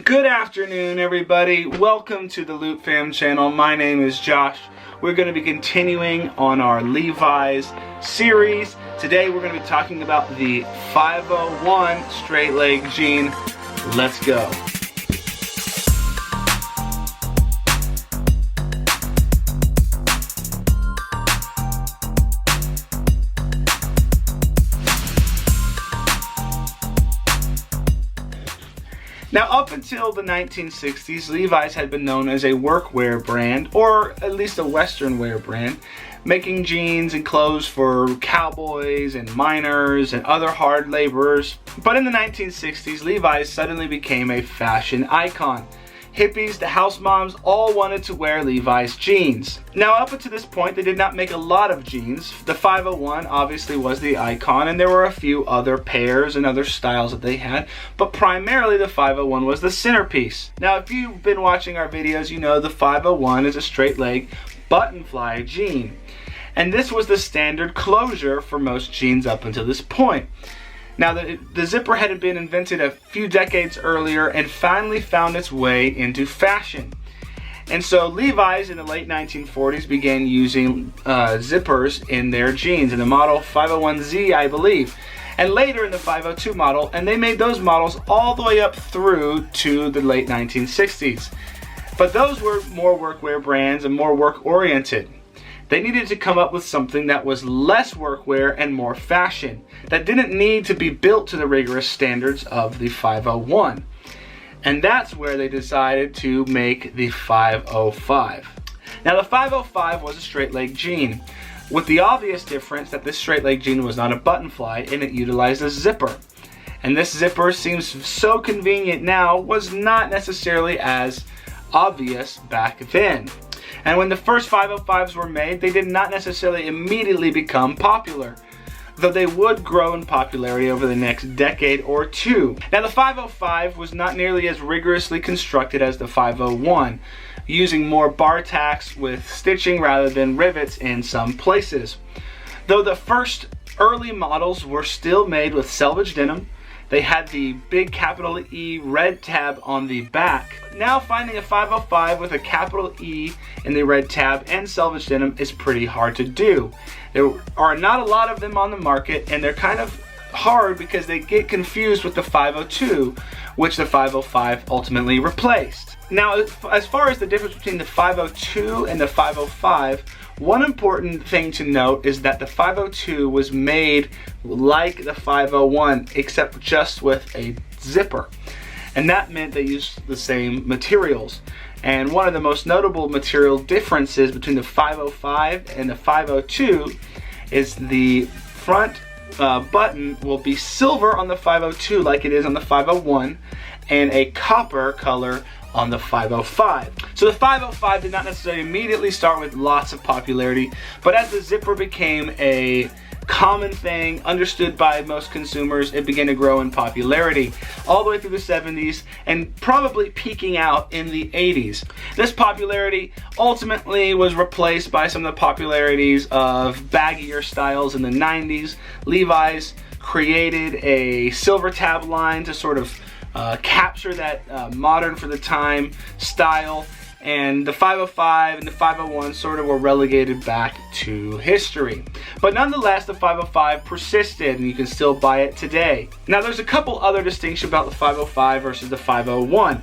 Good afternoon, everybody. Welcome to the Loot Fam channel. My name is Josh. We're going to be continuing on our Levi's series. Today we're going to be talking about the 501 straight leg jean. Let's go. Now, up until the 1960s, Levi's had been known as a workwear brand, or at least a Western wear brand, making jeans and clothes for cowboys and miners and other hard laborers. But in the 1960s, Levi's suddenly became a fashion icon. Hippies to house moms all wanted to wear Levi's jeans. Now, up until this point, they did not make a lot of jeans. The 501 obviously was the icon, and there were a few other pairs and other styles that they had, but primarily the 501 was the centerpiece. Now, if you've been watching our videos, you know the 501 is a straight leg button fly jean. And this was the standard closure for most jeans up until this point. Now, the zipper had been invented a few decades earlier and finally found its way into fashion. And so Levi's in the late 1940s began using zippers in their jeans, in the model 501Z, I believe, and later in the 502 model, and they made those models all the way up through to the late 1960s. But those were more workwear brands and more work-oriented. They needed to come up with something that was less workwear and more fashion, that didn't need to be built to the rigorous standards of the 501. And that's where they decided to make the 505. Now, the 505 was a straight leg jean, with the obvious difference that this straight leg jean was not a button fly and it utilized a zipper. And this zipper seems so convenient now, was not necessarily as obvious back then. And when the first 505s were made, they did not necessarily immediately become popular, though they would grow in popularity over the next decade or two. Now, the 505 was not nearly as rigorously constructed as the 501, using more bar tacks with stitching rather than rivets in some places. Though the first early models were still made with selvage denim, they had the big capital E red tab on the back. Now, finding a 505 with a capital E in the red tab and selvage denim is pretty hard to do. There are not a lot of them on the market, and they're kind of hard because they get confused with the 502, which the 505 ultimately replaced. Now, as far as the difference between the 502 and the 505, one important thing to note is that the 502 was made like the 501, except just with a zipper. And that meant they used the same materials. And one of the most notable material differences between the 505 and the 502 is the front button will be silver on the 502 like it is on the 501, and a copper color on the 505. So the 505 did not necessarily immediately start with lots of popularity, but as the zipper became a common thing, understood by most consumers, it began to grow in popularity all the way through the 70s and probably peaking out in the 80s. This popularity ultimately was replaced by some of the popularities of baggier styles in the 90s. Levi's created a silver tab line to sort of capture that modern for the time style, and the 505 and the 501 sort of were relegated back to history. But nonetheless, the 505 persisted, and you can still buy it today. Now, there's a couple other distinctions about the 505 versus the 501.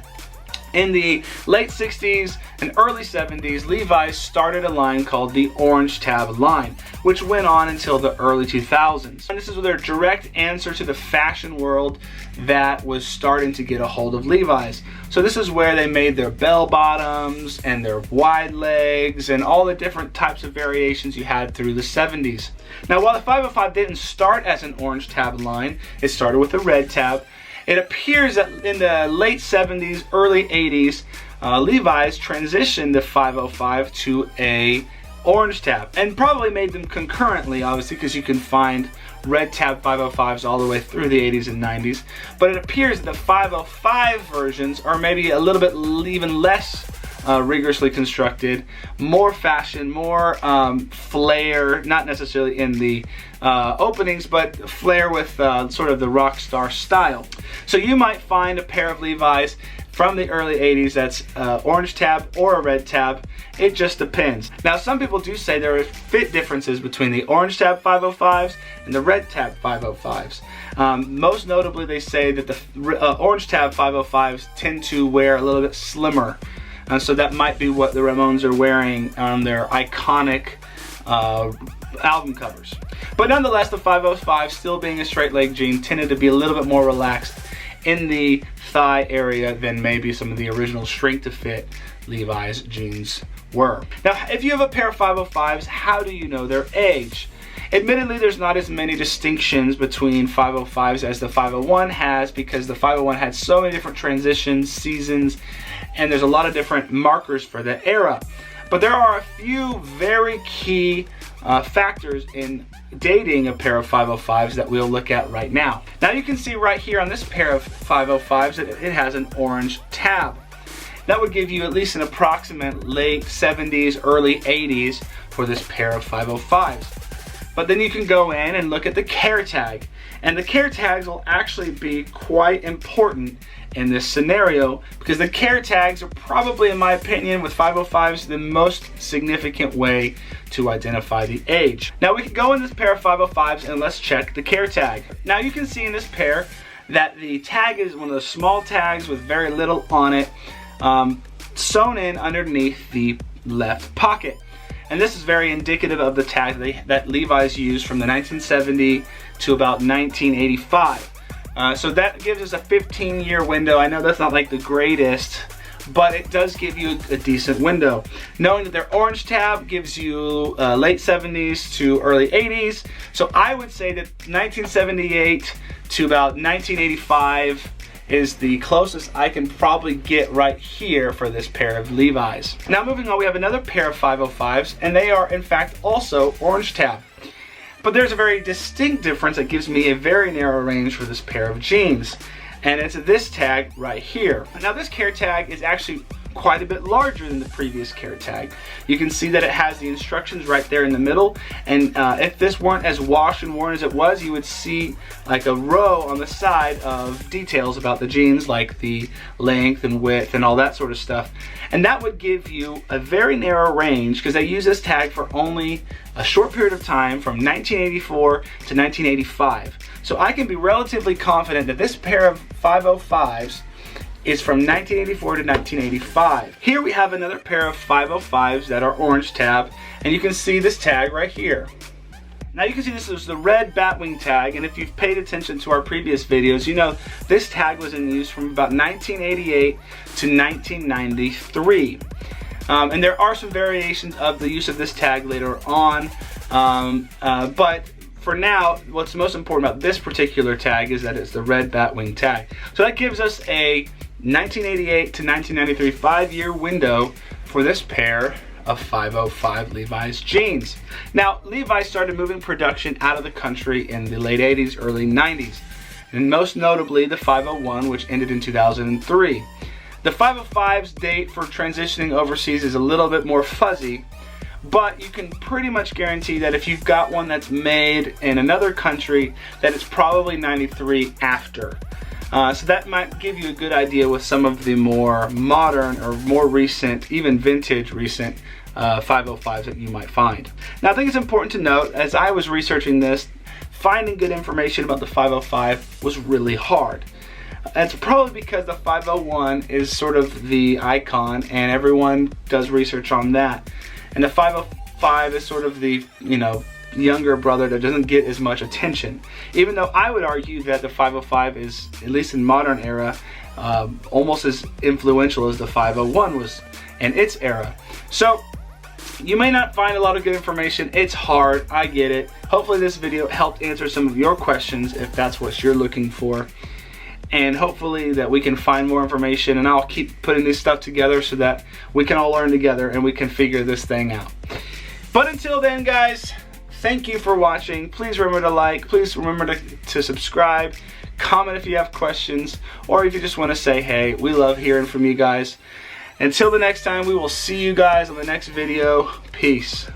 In the late 60s and early 70s, Levi's started a line called the Orange Tab line, which went on until the early 2000s. And this is their direct answer to the fashion world that was starting to get a hold of Levi's. So this is where they made their bell bottoms and their wide legs and all the different types of variations you had through the 70s. Now, while the 505 didn't start as an Orange Tab line, it started with a red tab. It appears that in the late 70s, early 80s, Levi's transitioned the 505 to a orange tab, and probably made them concurrently, obviously, because you can find red tab 505s all the way through the 80s and 90s. But it appears that the 505 versions are maybe a little bit even less rigorously constructed, more fashion, more flair, not necessarily in the openings, but flair with sort of the rock star style. So you might find a pair of Levi's from the early 80s that's orange tab or a red tab. It just depends. Now some people do say there are fit differences between the orange tab 505s and the red tab 505s. Most notably, they say that the orange tab 505s tend to wear a little bit slimmer. So that might be what the Ramones are wearing on their iconic album covers. But nonetheless, the 505, still being a straight leg jean, tended to be a little bit more relaxed in the thigh area than maybe some of the original straight to fit Levi's jeans were. Now, if you have a pair of 505s, how do you know their age? Admittedly, there's not as many distinctions between 505s as the 501 has, because the 501 had so many different transitions, seasons, and there's a lot of different markers for the era. But there are a few very key factors in dating a pair of 505s that we'll look at right now. Now you can see right here on this pair of 505s that it has an orange tab. That would give you at least an approximate late 70s, early 80s for this pair of 505s. But then you can go in and look at the care tag. And the care tags will actually be quite important in this scenario, because the care tags are probably, in my opinion, with 505s, the most significant way to identify the age. Now we can go in this pair of 505s and let's check the care tag. Now you can see in this pair that the tag is one of those small tags with very little on it, sewn in underneath the left pocket. And this is very indicative of the tag that Levi's used from the 1970 to about 1985. So that gives us a 15-year window. I know that's not like the greatest, but it does give you a decent window. Knowing that their orange tab gives you late 70s to early 80s. So I would say that 1978 to about 1985 is the closest I can probably get right here for this pair of Levi's. Now moving on, we have another pair of 505s, and they are in fact also orange tab. But there's a very distinct difference that gives me a very narrow range for this pair of jeans, and it's this tag right here. Now this care tag is actually quite a bit larger than the previous care tag. You can see that it has the instructions right there in the middle, and if this weren't as washed and worn as it was, you would see like a row on the side of details about the jeans, like the length and width and all that sort of stuff. And that would give you a very narrow range, because they use this tag for only a short period of time, from 1984 to 1985. So I can be relatively confident that this pair of 505s is from 1984 to 1985. Here we have another pair of 505s that are orange tab, and you can see this tag right here. Now you can see this is the red batwing tag, and if you've paid attention to our previous videos, you know this tag was in use from about 1988 to 1993. And there are some variations of the use of this tag later on, but for now, what's most important about this particular tag is that it's the red batwing tag. So that gives us a 1988 to 1993 5-year window for this pair of 505 Levi's jeans. Now, Levi started moving production out of the country in the late 80s, early 90s, and most notably the 501, which ended in 2003. The 505's date for transitioning overseas is a little bit more fuzzy, but you can pretty much guarantee that if you've got one that's made in another country, that it's probably 93 after. So that might give you a good idea with some of the more modern or more recent, even vintage recent 505s that you might find. Now I think it's important to note, as I was researching this, finding good information about the 505 was really hard. It's probably because the 501 is sort of the icon and everyone does research on that. And the 505 is sort of the, younger brother that doesn't get as much attention. Even though I would argue that the 505 is, at least in modern era, almost as influential as the 501 was in its era. So you may not find a lot of good information. It's hard, I get it. Hopefully this video helped answer some of your questions if that's what you're looking for. And hopefully that we can find more information, and I'll keep putting this stuff together so that we can all learn together and we can figure this thing out. But until then, guys, thank you for watching. Please remember to like, please remember to subscribe, comment if you have questions, or if you just want to say hey. We love hearing from you guys. Until the next time, we will see you guys on the next video. Peace.